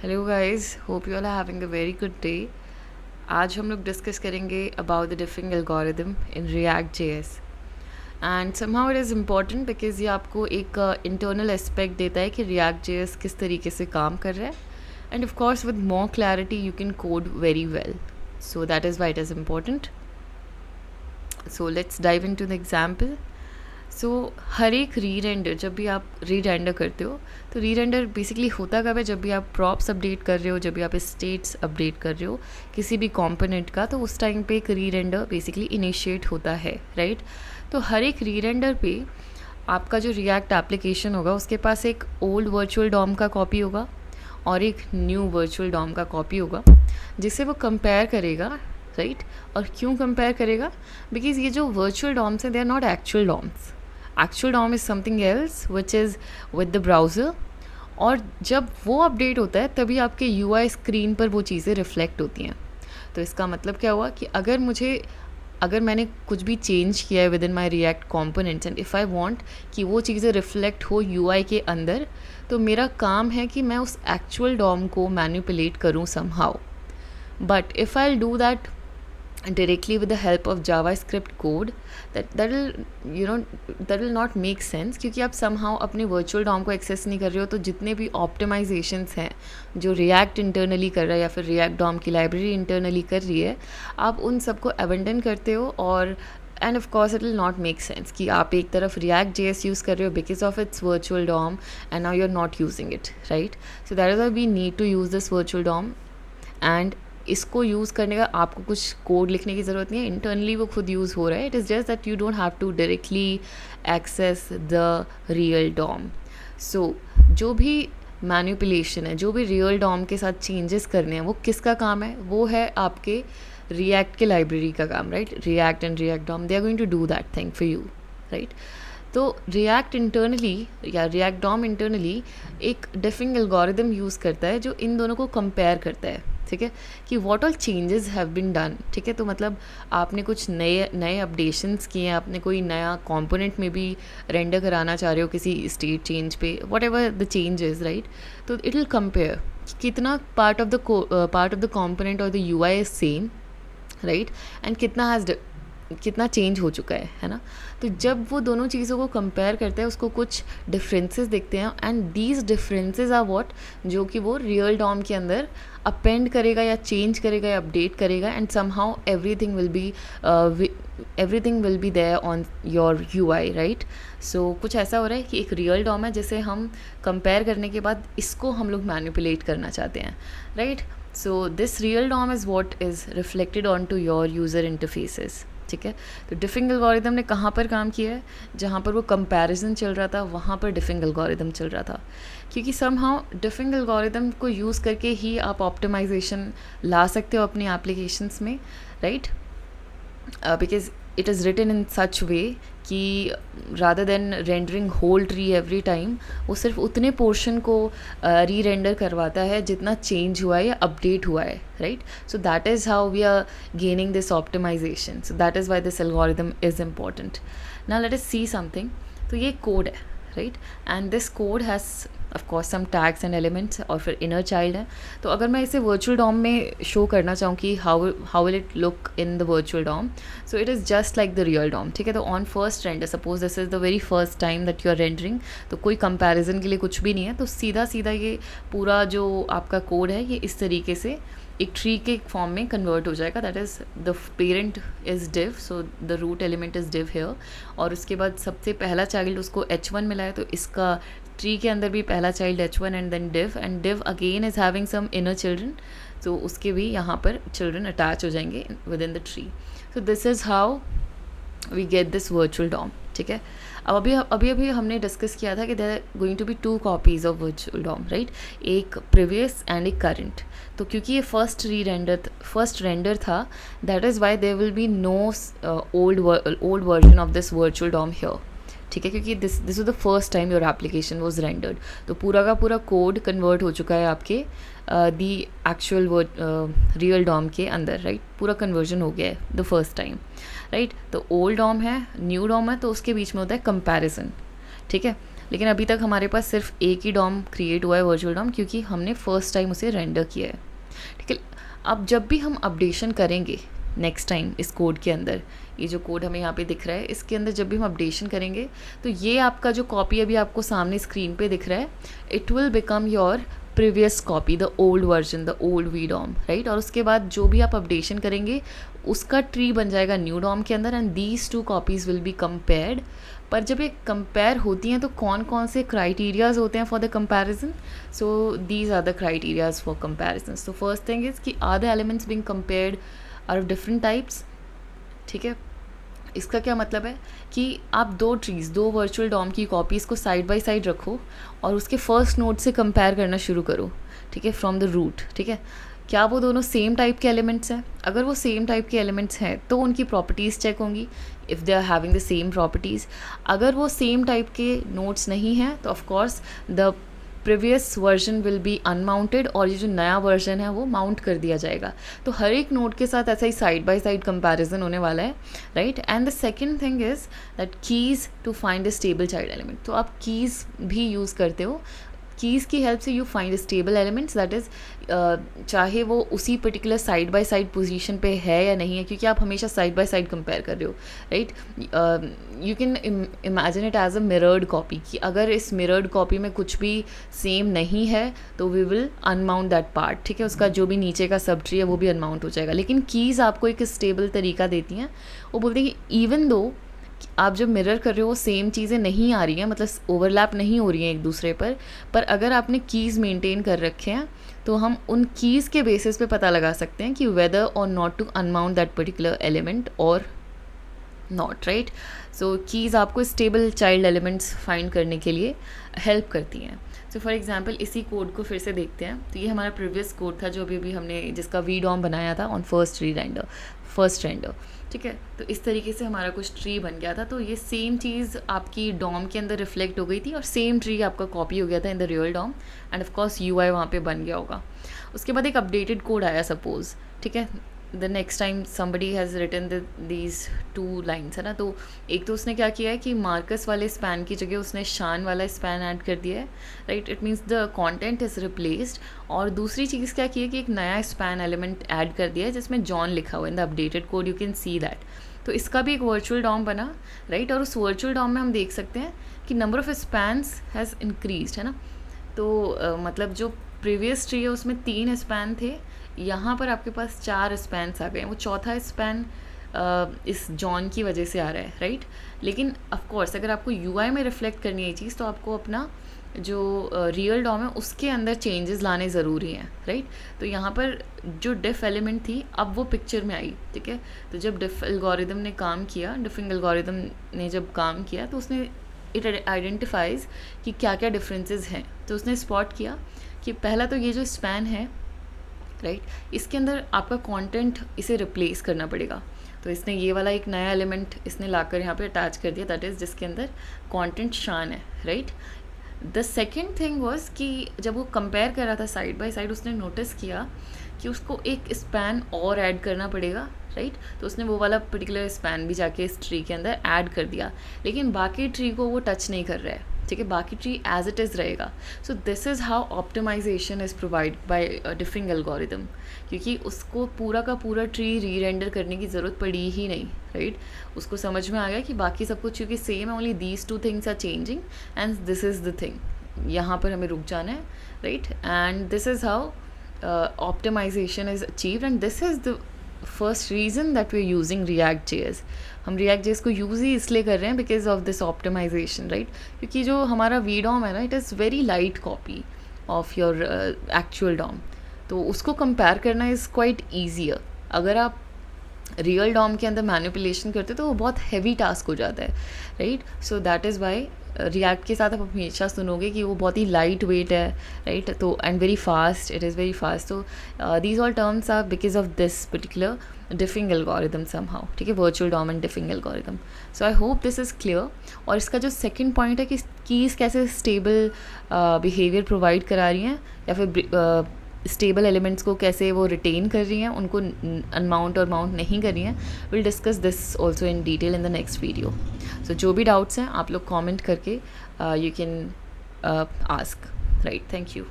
Hello guys, hope you all are having a very good day. आज हम लोग discuss करेंगे about the different algorithm in React JS. And somehow it is important because ये आपको एक internal aspect देता है कि रिएक्ट जेएस किस तरीके से काम कर रहा है। And of course with more clarity you can code very well, so that is why it is important. So let's dive in to the example. So हर एक री रेंडर, जब भी आप री रेंडर करते हो तो री रेंडर बेसिकली होता कब है? जब भी आप प्रॉप्स अपडेट कर रहे हो, जब भी आप स्टेट्स अपडेट कर रहे हो किसी भी कंपोनेंट का, तो उस टाइम पे एक री रेंडर बेसिकली इनिशिएट होता है, राइट? तो हर एक री रेंडर पे आपका जो रिएक्ट एप्लीकेशन होगा उसके पास एक ओल्ड वर्चुअल डॉम का कॉपी होगा और एक न्यू वर्चुअल डॉम का कॉपी होगा जिससे वो कंपेयर करेगा, राइट? और क्यों कंपेयर करेगा? बिकॉज ये जो वर्चुअल डॉम्स हैं they are not actual DOMs. Actual DOM is something else which is with the browser, और जब वो अपडेट होता है तभी आपके यूआई स्क्रीन पर वो चीज़ें रिफ्लेक्ट होती हैं। तो इसका मतलब क्या हुआ कि अगर मैंने कुछ भी चेंज किया है with in my react components and if I want कि वो चीज़ें रिफ्लेक्ट हो यूआई के अंदर, तो मेरा काम है कि मैं उस एक्चुअल डॉम को मैनिपुलेट करूँ somehow. But if I do that directly with the help of JavaScript code, that will not make sense, क्योंकि आप somehow अपने virtual DOM को access नहीं कर रहे हो। तो जितने भी optimizations हैं जो React internally कर रहा है या फिर React DOM की library internally कर रही है, आप उन सबको abandon करते हो। और and of course it will not make sense कि आप एक तरफ React JS यूज़ कर रहे हो because of its virtual DOM and now you are not using it, right? So that is why we need to use this virtual DOM. And इसको use करने का आपको कुछ कोड लिखने की ज़रूरत नहीं है, इंटरनली वो खुद यूज़ हो रहा है। It is just that you don't have to directly access the real DOM. So जो भी मैनिपुलेशन है, जो भी रियल डॉम के साथ चेंजेस करने हैं, वो किसका काम है? वो है आपके रिएक्ट के लाइब्रेरी का काम, right? React and React DOM, they are going to do that thing for you, right? तो रिएक्ट इंटरनली या रिएक्ट डॉम इंटरनली एक डिफरेंट एल्गोरिदम यूज़ करता है जो इन दोनों को कंपेयर करता है, ठीक है? कि what all changes have been done, ठीक है? तो मतलब आपने कुछ नए अपडेशंस किए हैं, आपने कोई नया कंपोनेंट में भी रेंडर कराना चाह रहे हो किसी स्टेट चेंज पे, what ever the change is, right? तो इट विल कंपेयर कितना पार्ट ऑफ द कंपोनेंट और the UI is same, right? And कितना चेंज हो चुका है ना? तो जब वो दोनों चीज़ों को कंपेयर करते हैं उसको कुछ डिफरेंसेस दिखते हैं, and these differences are what, जो कि वो रियल डॉम के अंदर अपेंड करेगा या चेंज करेगा या अपडेट करेगा, and somehow everything will be there on your UI, right? So कुछ ऐसा हो रहा है कि एक रियल डॉम है जिसे हम कंपेयर करने के बाद इसको हम लोग मैनिपुलेट करना चाहते हैं, right? So this real DOM is what is reflected on to your user interfaces, ठीक है? तो डिफरेंट एल्गोरिदम ने कहाँ पर काम किया है? जहाँ पर वो कंपैरिजन चल रहा था वहाँ पर डिफरेंट एल्गोरिदम चल रहा था, क्योंकि समहाउ डिफरेंट एल्गोरिदम को यूज़ करके ही आप ऑप्टिमाइजेशन ला सकते हो अपनी एप्लीकेशंस में, right? Because it is written in such way कि rather than rendering whole tree every time, वो सिर्फ उतने पोर्शन को री रेंडर करवाता है जितना चेंज हुआ है या अपडेट हुआ है, right? So that is how we are gaining this optimization, so that is why this algorithm is important. Now let us see something. तो ये कोड है, right? And this code has of course some tags and elements, और फिर inner child है। तो अगर मैं इसे वर्चुअल डॉम में शो करना चाहूँ कि how will it look in the virtual DOM, so it is just like the real DOM, ठीक है? तो on first render, suppose this is the very first time that you are rendering, तो कोई comparison के लिए कुछ भी नहीं है, तो सीधा सीधा ये पूरा जो आपका कोड है ये इस तरीके से एक ट्री के फॉर्म में कन्वर्ट हो जाएगा। That is the parent is div, so the root element is div here, और उसके बाद सबसे पहला चाइल्ड उसको h1 मिला है, तो इसका ट्री के अंदर भी पहला child h1 and div again is having some inner children, तो उसके भी यहाँ पर चिल्ड्रन अटैच हो जाएंगे with in the tree. So this is how we get this virtual DOM, ठीक है? अब अभी हमने डिस्कस किया था कि there are going to be 2 copies of virtual DOM, right? एक प्रीवियस एंड एक करंट। तो क्योंकि ये फर्स्ट रेंडर था, that is Y there will be no old version of this virtual DOM here, ठीक है? क्योंकि this is the first time your application was rendered, तो पूरा का पूरा कोड कन्वर्ट हो चुका है आपके दी एक्चुअल रियल डॉम के अंदर, राइट? पूरा कन्वर्जन हो गया है द फर्स्ट टाइम, राइट? तो ओल्ड डॉम है, न्यू डॉम है, तो उसके बीच में होता है कंपैरिजन, ठीक है? लेकिन अभी तक हमारे पास सिर्फ एक ही डॉम क्रिएट हुआ है वर्चुअल डॉम, क्योंकि हमने फर्स्ट टाइम उसे रेंडर किया है। ठीक है, अब जब भी हम अपडेशन करेंगे नेक्स्ट टाइम इस कोड के अंदर, ये जो कोड हमें यहाँ पे दिख रहा है इसके अंदर जब भी हम अपडेशन करेंगे तो ये आपका जो कॉपी अभी आपको सामने स्क्रीन पे दिख रहा है, it will become your previous copy, the old version, the old V DOM, right. और उसके बाद जो भी आप अपडेशन करेंगे उसका ट्री बन जाएगा न्यू डॉम के अंदर, and these two copies will be compared. पर जब ये कंपेयर होती हैं तो कौन कौन से क्राइटेरियाज होते हैं for the comparison? So these are the criterias for comparison. So first thing is कि are the elements being compared are of different types. ठीक है, इसका क्या मतलब है कि आप दो वर्चुअल डॉम की कॉपीज़ को साइड बाय साइड रखो और उसके फर्स्ट नोड से कंपेयर करना शुरू करो। ठीक है, फ्रॉम द रूट। ठीक है, क्या वो दोनों सेम टाइप के एलिमेंट्स हैं? अगर वो सेम टाइप के एलिमेंट्स हैं तो उनकी प्रॉपर्टीज़ चेक होंगी, if they are having the same properties. अगर वो सेम टाइप के नोड्स नहीं हैं तो of course the previous version will be unmounted और ये जो नया वर्जन है वो माउंट कर दिया जाएगा। तो हर एक नोड के साथ ऐसा ही साइड बाय साइड कंपैरिजन होने वाला है, right. And the second thing is that keys to find the stable child element. तो आप कीज़ भी यूज़ करते हो, कीज़ की हेल्प से you find stable elements, that is चाहे वो उसी particular side by side position पे है या नहीं है, क्योंकि आप हमेशा साइड बाय साइड कंपेयर कर रहे हो, right. You can imagine it as a mirrored copy, कि अगर इस मिरर्ड कॉपी में कुछ भी सेम नहीं है तो we will unmount that part. ठीक है, उसका जो भी नीचे का सब ट्री है वो भी अनमाउंट हो जाएगा। लेकिन कीज़ आपको एक स्टेबल तरीका देती हैं, वो बोलते हैं कि इवन दो आप जब मिरर कर रहे हो सेम चीज़ें नहीं आ रही हैं, मतलब ओवरलैप नहीं हो रही हैं एक दूसरे पर अगर आपने कीज़ मेंटेन कर रखे हैं तो हम उन कीज़ के बेसिस पे पता लगा सकते हैं कि वेदर और not to unmount that particular element और नॉट, राइट। सो कीज़ आपको स्टेबल चाइल्ड एलिमेंट्स फाइंड करने के लिए हेल्प करती हैं। सो फॉर एग्जांपल इसी कोड को फिर से देखते हैं। तो ये हमारा प्रीवियस कोड था जो अभी हमने जिसका वी डॉम बनाया था ऑन फर्स्ट रेंडर। ठीक है, तो इस तरीके से हमारा कुछ ट्री बन गया था। तो ये सेम चीज़ आपकी डॉम के अंदर रिफ्लेक्ट हो गई थी और सेम ट्री आपका कॉपी हो गया था in the real DOM, and of course UI वहाँ पे बन गया होगा। उसके बाद एक अपडेटेड कोड आया सपोज, ठीक है, the next time somebody has written these 2 lines, है ना। तो एक तो उसने क्या किया है कि मार्कस वाले स्पैन की जगह उसने शान वाला स्पैन ऐड कर दिया है, right. It means the content is replaced. और दूसरी चीज़ क्या की है कि एक नया स्पैन एलिमेंट ऐड कर दिया है जिसमें जॉन लिखा हुआ है। In the updated code you can see that. तो इसका भी एक वर्चुअल डॉम बना, राइट। और उस वर्चुअल डॉम में हम देख सकते हैं कि number of spans has increased, है ना। तो मतलब जो प्रीवियस ट्री है उसमें 3 स्पैन थे, यहाँ पर आपके पास 4 स्पैन्स आ गए हैं। वो चौथा स्पैन इस जॉन की वजह से आ रहा है, राइट। लेकिन ऑफ कोर्स अगर आपको यूआई में रिफ्लेक्ट करनी है ये चीज़, तो आपको अपना जो रियल डॉम है उसके अंदर चेंजेस लाने ज़रूरी हैं, राइट। तो यहाँ पर जो डिफ एलिमेंट थी अब वो पिक्चर में आई, ठीक है। तो जब डिफिंग एल्गोरिदम ने जब काम किया तो उसने इट आइडेंटिफाइज कि क्या क्या डिफरेंसेस हैं। तो उसने स्पॉट किया कि पहला तो ये जो स्पैन है, राइट, इसके अंदर आपका कंटेंट इसे रिप्लेस करना पड़ेगा। तो इसने ये वाला एक नया एलिमेंट इसने लाकर यहाँ पे अटैच कर दिया, दैट इज़ जिसके अंदर कंटेंट शान है, right. The second thing was कि जब वो कंपेयर कर रहा था साइड बाय साइड, उसने नोटिस किया कि उसको एक स्पैन और ऐड करना पड़ेगा, राइट। तो उसने वो वाला पर्टिकुलर स्पैन भी जाके इस ट्री के अंदर ऐड कर दिया, लेकिन बाकी ट्री को वो टच नहीं कर रहा है, ठीक है। बाकी ट्री एज इट इज़ रहेगा। So this is how optimization is provide by diffing algorithm, क्योंकि उसको पूरा का पूरा ट्री री रेंडर करने की ज़रूरत पड़ी ही नहीं, राइट। उसको समझ में आ गया कि बाकी सब कुछ चूँकि सेम है, only these 2 things are changing and this is the thing, यहाँ पर हमें रुक जाना है, right. And this is how optimization is achieved, and this is the first reason that we are using React.js। हम React.js को use ही इसलिए कर रहे हैं because of this optimization, right. क्योंकि जो हमारा वी डॉम है ना, it is very light copy of your actual DOM, तो उसको कंपेयर करना इज़ क्वाइट ईजियर। अगर आप रियल डॉम के अंदर मैनिपुलेशन करते तो वो बहुत हैवी टास्क हो जाता है, right. So that is why React के साथ आप हमेशा सुनोगे कि वो बहुत ही लाइट वेट है, राइट। तो and very fast, it is very fast. तो these all terms are because of this particular diffing algorithm somehow, ठीक है, virtual DOM and diffing algorithm. So I hope this is clear. और इसका जो second point है कि keys कैसे stable behaviour provide करा रही हैं या फिर स्टेबल एलिमेंट्स को कैसे वो रिटेन कर रही हैं, उनको अनमाउंट और माउंट नहीं कर रही हैं, will discuss this also in detail in the next video. So जो भी डाउट्स हैं आप लोग कमेंट करके you can ask, right? Thank you.